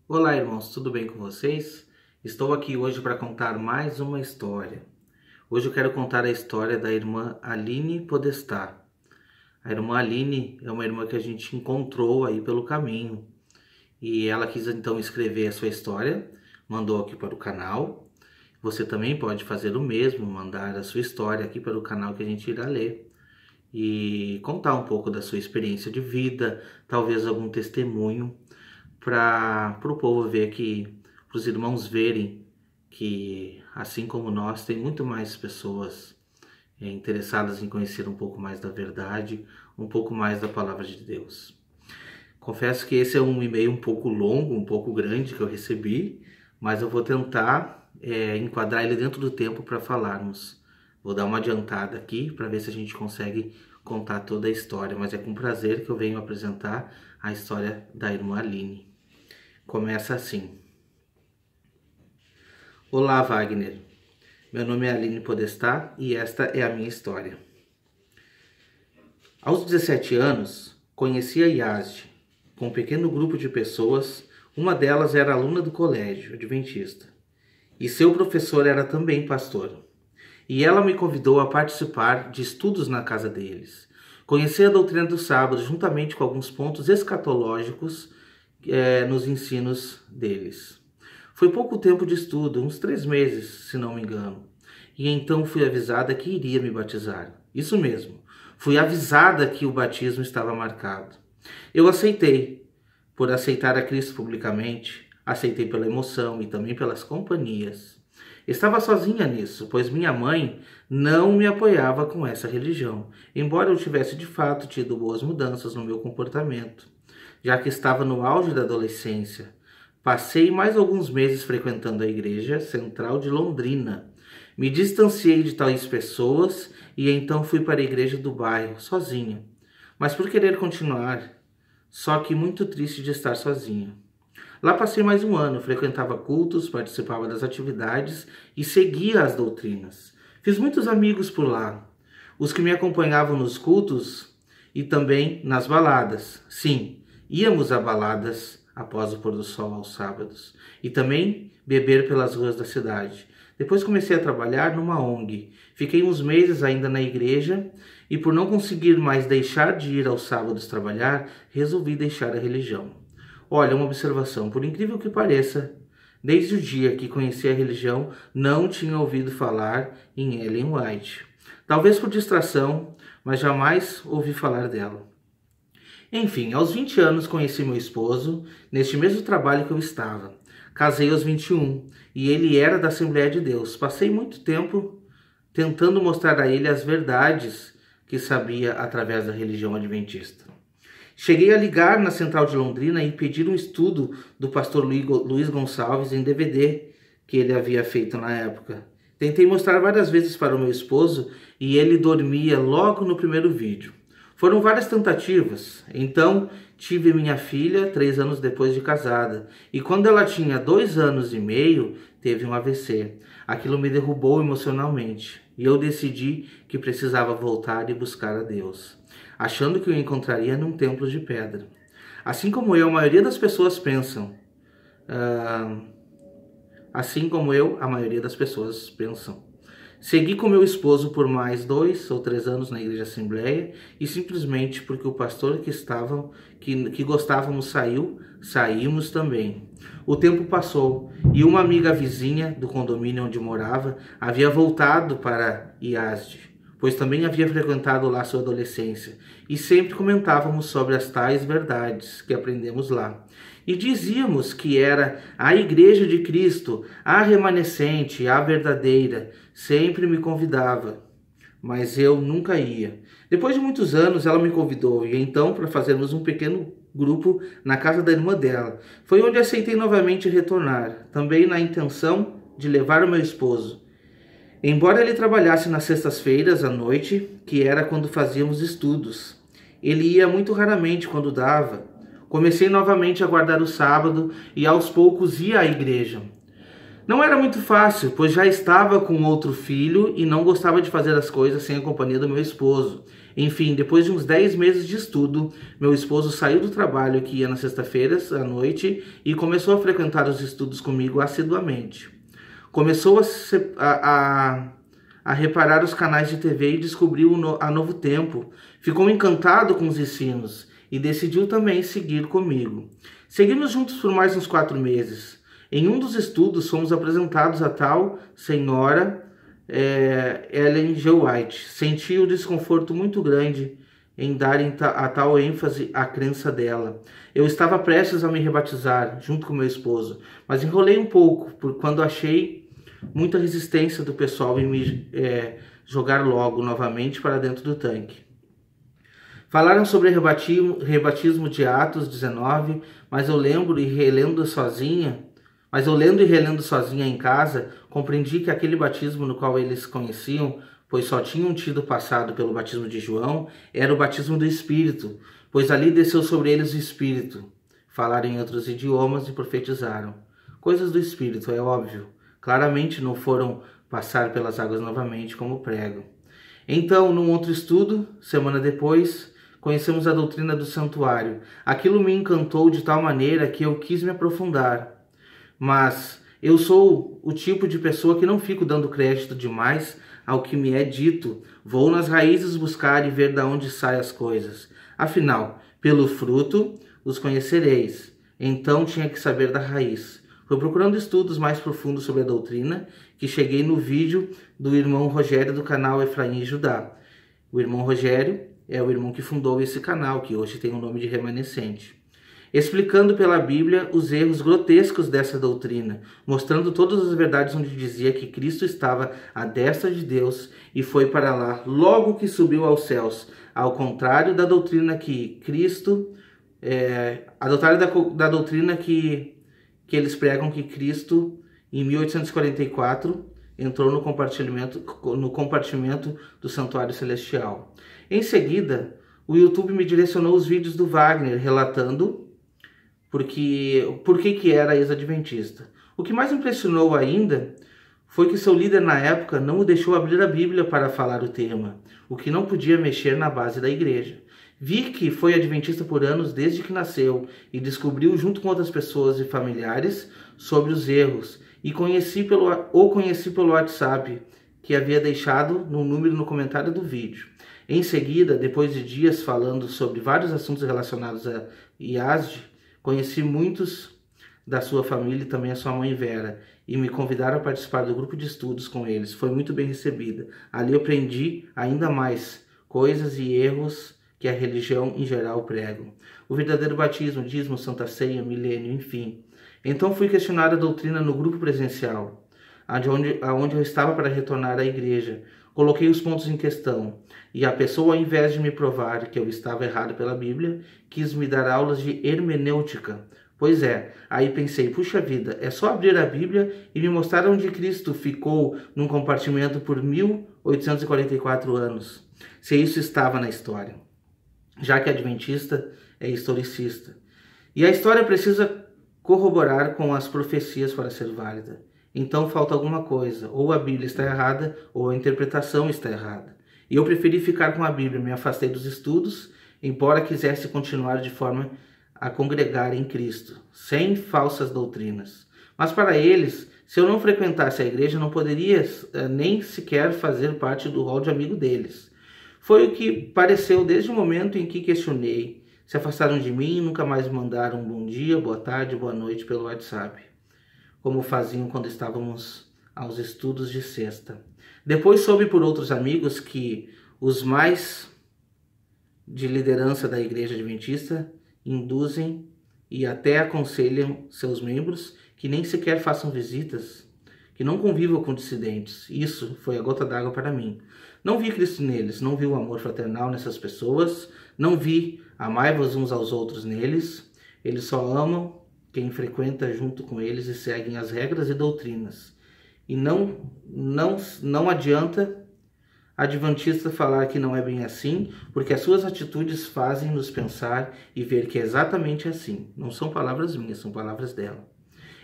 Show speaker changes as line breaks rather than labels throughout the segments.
Olá, irmãos, tudo bem com vocês? Estou aqui hoje para contar mais uma história. Hoje eu quero contar a história da irmã Aline Podestá. A irmã Aline é uma irmã que a gente encontrou aí pelo caminho e ela quis então escrever a sua história, mandou aqui para o canal. Você também pode fazer o mesmo, mandar a sua história aqui para o canal que a gente irá ler e contar um pouco da sua experiência de vida, talvez algum testemunho para o povo ver para os irmãos verem que, assim como nós, tem muito mais pessoas interessadas em conhecer um pouco mais da verdade, um pouco mais da palavra de Deus. Confesso que esse é um e-mail um pouco longo, um pouco grande que eu recebi, mas eu vou tentar enquadrar ele dentro do tempo para falarmos. Vou dar uma adiantada aqui para ver se a gente consegue contar toda a história, mas é com prazer que eu venho apresentar a história da irmã Aline. Começa assim. Olá, Wagner. Meu nome é Aline Podestá e esta é a minha história. Aos 17 anos, conheci a Yazdi, com um pequeno grupo de pessoas. Uma delas era aluna do colégio adventista e seu professor era também pastor. E ela me convidou a participar de estudos na casa deles. Conheci a doutrina do sábado juntamente com alguns pontos escatológicos nos ensinos deles. Foi pouco tempo de estudo, uns 3 meses, se não me engano. E então fui avisada que iria me batizar. Isso mesmo, fui avisada que o batismo estava marcado. Eu aceitei. Por aceitar a Cristo publicamente, aceitei pela emoção e também pelas companhias. Estava sozinha nisso, pois minha mãe não me apoiava com essa religião, embora eu tivesse de fato tido boas mudanças no meu comportamento. Já que estava no auge da adolescência, passei mais alguns meses frequentando a igreja central de Londrina. Me distanciei de tais pessoas e então fui para a igreja do bairro, sozinha. Mas por querer continuar, só que muito triste de estar sozinha. Lá passei mais um ano, frequentava cultos, participava das atividades e seguia as doutrinas. Fiz muitos amigos por lá, os que me acompanhavam nos cultos e também nas baladas. Sim, íamos a baladas após o pôr do sol aos sábados e também beber pelas ruas da cidade. Depois comecei a trabalhar numa ONG. Fiquei uns meses ainda na igreja e por não conseguir mais deixar de ir aos sábados trabalhar, resolvi deixar a religião. Olha, uma observação, por incrível que pareça, desde o dia que conheci a religião, não tinha ouvido falar em Ellen White. Talvez por distração, mas jamais ouvi falar dela. Enfim, aos 20 anos conheci meu esposo, neste mesmo trabalho que eu estava. Casei aos 21 e ele era da Assembleia de Deus. Passei muito tempo tentando mostrar a ele as verdades que sabia através da religião adventista. Cheguei a ligar na Central de Londrina e pedir um estudo do pastor Luiz Gonçalves em DVD que ele havia feito na época. Tentei mostrar várias vezes para o meu esposo e ele dormia logo no primeiro vídeo. Foram várias tentativas, então tive minha filha 3 anos depois de casada, e quando ela tinha 2 anos e meio, teve um AVC. Aquilo me derrubou emocionalmente, e eu decidi que precisava voltar e buscar a Deus, achando que o encontraria num templo de pedra. Assim como eu, a maioria das pessoas pensam. A maioria das pessoas pensam. Segui com meu esposo por mais 2 ou 3 anos na igreja Assembleia e simplesmente porque o pastor que gostávamos saiu, saímos também. O tempo passou e uma amiga vizinha do condomínio onde morava havia voltado para Yazdi, pois também havia frequentado lá sua adolescência e sempre comentávamos sobre as tais verdades que aprendemos lá. E dizíamos que era a Igreja de Cristo, a remanescente, a verdadeira. Sempre me convidava, mas eu nunca ia. Depois de muitos anos, ela me convidou, e então para fazermos um pequeno grupo na casa da irmã dela. Foi onde aceitei novamente retornar, também na intenção de levar o meu esposo. Embora ele trabalhasse nas sextas-feiras à noite, que era quando fazíamos estudos, ele ia muito raramente quando dava. Comecei novamente a guardar o sábado e aos poucos ia à igreja. Não era muito fácil, pois já estava com outro filho e não gostava de fazer as coisas sem a companhia do meu esposo. Enfim, depois de uns 10 meses de estudo, meu esposo saiu do trabalho que ia nas sextas-feiras à noite e começou a frequentar os estudos comigo assiduamente. Começou a reparar os canais de TV e descobriu a Novo Tempo. Ficou encantado com os ensinos e decidiu também seguir comigo. Seguimos juntos por mais uns 4 meses. Em um dos estudos, fomos apresentados a tal senhora Ellen G. White. Senti um desconforto muito grande em dar a tal ênfase à crença dela. Eu estava prestes a me rebatizar, junto com meu esposo, mas enrolei um pouco, por quando achei muita resistência do pessoal em me jogar logo novamente para dentro do tanque. Falaram sobre rebatismo de Atos 19, mas eu lendo e relendo sozinha em casa, compreendi que aquele batismo no qual eles conheciam, pois só tinham tido passado pelo batismo de João, era o batismo do Espírito, pois ali desceu sobre eles o Espírito. Falaram em outros idiomas e profetizaram. Coisas do Espírito, é óbvio. Claramente não foram passar pelas águas novamente, como prego. Então, num outro estudo, semana depois, conhecemos a doutrina do santuário. Aquilo me encantou de tal maneira que eu quis me aprofundar. Mas eu sou o tipo de pessoa que não fico dando crédito demais ao que me é dito. Vou nas raízes buscar e ver de onde saem as coisas. Afinal, pelo fruto os conhecereis. Então tinha que saber da raiz. Foi procurando estudos mais profundos sobre a doutrina que cheguei no vídeo do irmão Rogério do canal Efraim e Judá. O irmão Rogério é o irmão que fundou esse canal, que hoje tem o nome de Remanescente. Explicando pela Bíblia os erros grotescos dessa doutrina, mostrando todas as verdades onde dizia que Cristo estava à destra de Deus e foi para lá logo que subiu aos céus, ao contrário da doutrina que da doutrina que eles pregam que Cristo, em 1844, entrou no compartimento do santuário celestial. Em seguida, o YouTube me direcionou os vídeos do Wagner relatando por que era ex-adventista. O que mais impressionou ainda foi que seu líder na época não o deixou abrir a Bíblia para falar o tema, o que não podia mexer na base da igreja. Vi que foi adventista por anos desde que nasceu e descobriu junto com outras pessoas e familiares sobre os erros e conheci pelo WhatsApp, que havia deixado no número no comentário do vídeo. Em seguida, depois de dias falando sobre vários assuntos relacionados a IASD, conheci muitos da sua família e também a sua mãe Vera, e me convidaram a participar do grupo de estudos com eles. Foi muito bem recebida. Ali eu aprendi ainda mais coisas e erros que a religião em geral pregam. O verdadeiro batismo, dízimo, Santa Ceia, milênio, enfim. Então fui questionar a doutrina no grupo presencial, aonde eu estava para retornar à igreja. Coloquei os pontos em questão, e a pessoa, ao invés de me provar que eu estava errado pela Bíblia, quis me dar aulas de hermenêutica. Pois é, aí pensei, puxa vida, é só abrir a Bíblia e me mostrar onde Cristo ficou num compartimento por 1844 anos, se isso estava na história, já que adventista é historicista. E a história precisa corroborar com as profecias para ser válida. Então falta alguma coisa, ou a Bíblia está errada, ou a interpretação está errada. E eu preferi ficar com a Bíblia, me afastei dos estudos, embora quisesse continuar de forma a congregar em Cristo, sem falsas doutrinas. Mas para eles, se eu não frequentasse a igreja, não poderia nem sequer fazer parte do rol de amigo deles. Foi o que pareceu desde o momento em que questionei. Se afastaram de mim e nunca mais me mandaram um bom dia, boa tarde, boa noite pelo WhatsApp, como faziam quando estávamos aos estudos de sexta. Depois soube por outros amigos que os mais de liderança da igreja adventista induzem e até aconselham seus membros que nem sequer façam visitas, que não convivam com dissidentes. Isso foi a gota d'água para mim. Não vi Cristo neles, não vi o amor fraternal nessas pessoas, não vi amai-vos uns aos outros neles. Eles só amam quem frequenta junto com eles e seguem as regras e doutrinas. E não adianta adventista falar que não é bem assim, porque as suas atitudes fazem-nos pensar e ver que é exatamente assim. Não são palavras minhas, são palavras dela.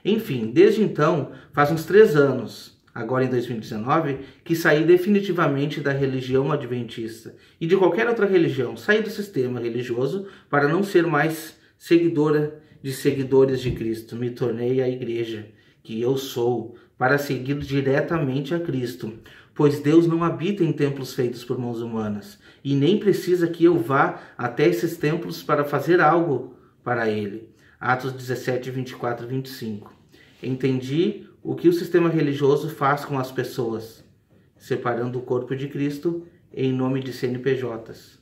Enfim, desde então, faz uns 3 anos, agora em 2019, que saí definitivamente da religião adventista e de qualquer outra religião, saí do sistema religioso para não ser mais seguidora de seguidores de Cristo. Me tornei a igreja que eu sou para seguir diretamente a Cristo, pois Deus não habita em templos feitos por mãos humanas e nem precisa que eu vá até esses templos para fazer algo para Ele. Atos 17, 24 e 25. Entendi o que o sistema religioso faz com as pessoas, separando o corpo de Cristo em nome de CNPJs.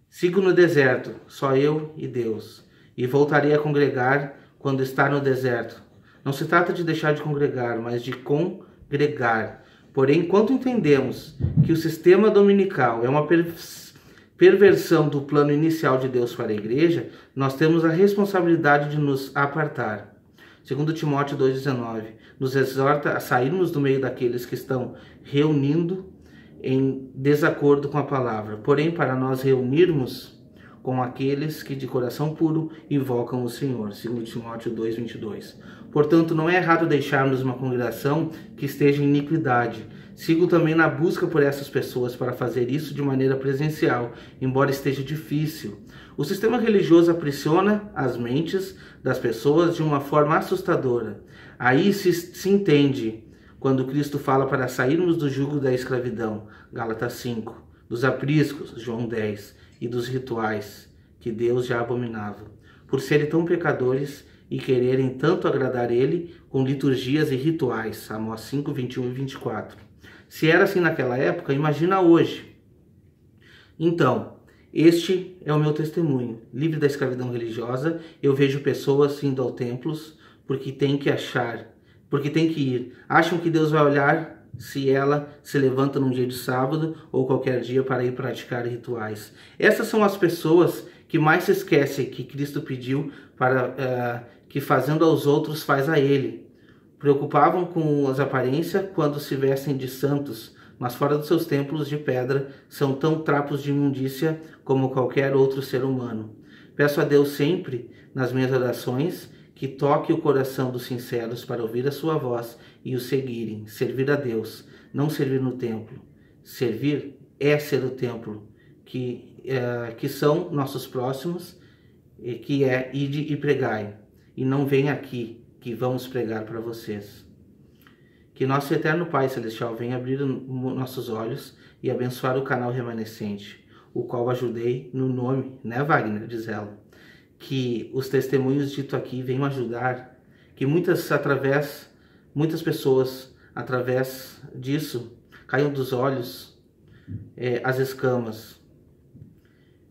Sigo no deserto, só eu e Deus, e voltarei a congregar quando estar no deserto. Não se trata de deixar de congregar, mas de congregar. Porém, enquanto entendemos que o sistema dominical é uma perversão do plano inicial de Deus para a igreja, nós temos a responsabilidade de nos apartar. 2 Timóteo 2,19 nos exorta a sairmos do meio daqueles que estão reunindo em desacordo com a palavra. Porém, para nós reunirmos com aqueles que de coração puro invocam o Senhor. 2 Timóteo 2,22. Portanto, não é errado deixarmos uma congregação que esteja em iniquidade. Sigo também na busca por essas pessoas para fazer isso de maneira presencial, embora esteja difícil. O sistema religioso aprisiona as mentes das pessoas de uma forma assustadora. Aí se entende quando Cristo fala para sairmos do jugo da escravidão, Gálatas 5, dos apriscos, João 10, e dos rituais, que Deus já abominava, por serem tão pecadores e quererem tanto agradar Ele com liturgias e rituais, Amós 5, 21 e 24. Se era assim naquela época, imagina hoje. Então, este é o meu testemunho. Livre da escravidão religiosa, eu vejo pessoas indo aos templos porque tem que ir. Acham que Deus vai olhar se ela se levanta num dia de sábado ou qualquer dia para ir praticar rituais. Essas são as pessoas que mais se esquecem que Cristo pediu para que fazendo aos outros faz a Ele. Preocupavam com as aparências quando se vestem de santos, mas fora dos seus templos de pedra são tão trapos de imundícia como qualquer outro ser humano. Peço a Deus sempre, nas minhas orações, que toque o coração dos sinceros para ouvir a sua voz e o seguirem. Servir a Deus, não servir no templo. Servir é ser o templo, que são nossos próximos, que é ide e pregai. E não vem aqui que vamos pregar para vocês. Que nosso eterno Pai Celestial venha abrir nossos olhos e abençoar o canal remanescente, o qual ajudei no nome, né, Wagner, diz ela. Que os testemunhos dito aqui venham ajudar, que muitas pessoas, através disso, caiam dos olhos as escamas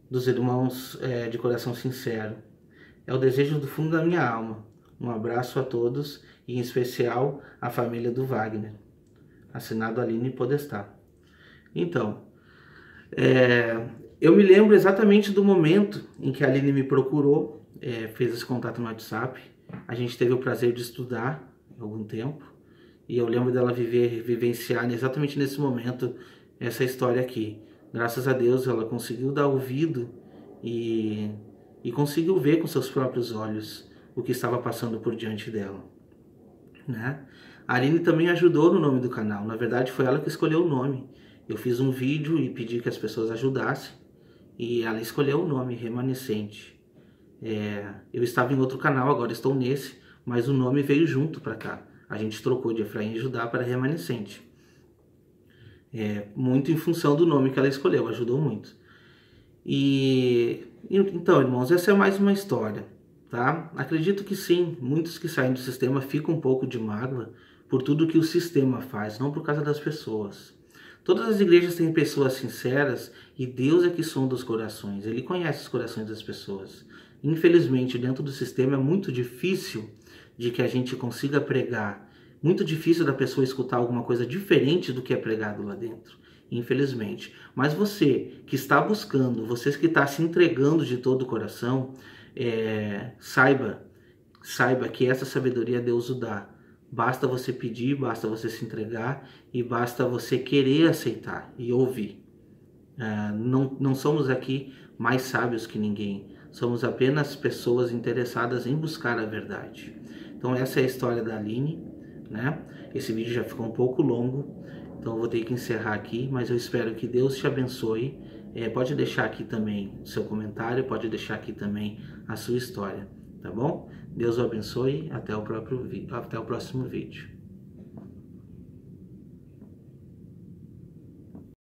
dos irmãos de coração sincero. É o desejo do fundo da minha alma. Um abraço a todos e em especial à família do Wagner. Assinado Aline Podestá. Então, eu me lembro exatamente do momento em que a Aline me procurou, fez esse contato no WhatsApp. A gente teve o prazer de estudar há algum tempo. E eu lembro dela vivenciar exatamente nesse momento essa história aqui. Graças a Deus ela conseguiu dar ouvido e conseguiu ver com seus próprios olhos o que estava passando por diante dela, né? A Aline também ajudou no nome do canal. Na verdade, foi ela que escolheu o nome. Eu fiz um vídeo e pedi que as pessoas ajudassem e ela escolheu o nome, Remanescente. Eu estava em outro canal, agora estou nesse, mas o nome veio junto para cá. A gente trocou de Efraim e Judá para Remanescente. Muito em função do nome que ela escolheu, ajudou muito. Então, irmãos, essa é mais uma história. Tá? Acredito que sim, muitos que saem do sistema ficam um pouco de mágoa por tudo que o sistema faz, não por causa das pessoas. Todas as igrejas têm pessoas sinceras e Deus é que sonda os corações, Ele conhece os corações das pessoas. Infelizmente, dentro do sistema é muito difícil de que a gente consiga pregar, muito difícil da pessoa escutar alguma coisa diferente do que é pregado lá dentro. Infelizmente. Mas você que está buscando, você que está se entregando de todo o coração, saiba que essa sabedoria Deus o dá. Basta você pedir, basta você se entregar e basta você querer aceitar e ouvir. Não somos aqui mais sábios que ninguém. Somos apenas pessoas interessadas em buscar a verdade. Então essa é a história da Aline, né? Esse vídeo já ficou um pouco longo, então eu vou ter que encerrar aqui, mas eu espero que Deus te abençoe. Pode deixar aqui também o seu comentário, pode deixar aqui também a sua história, tá bom? Deus o abençoe, até o próximo vídeo.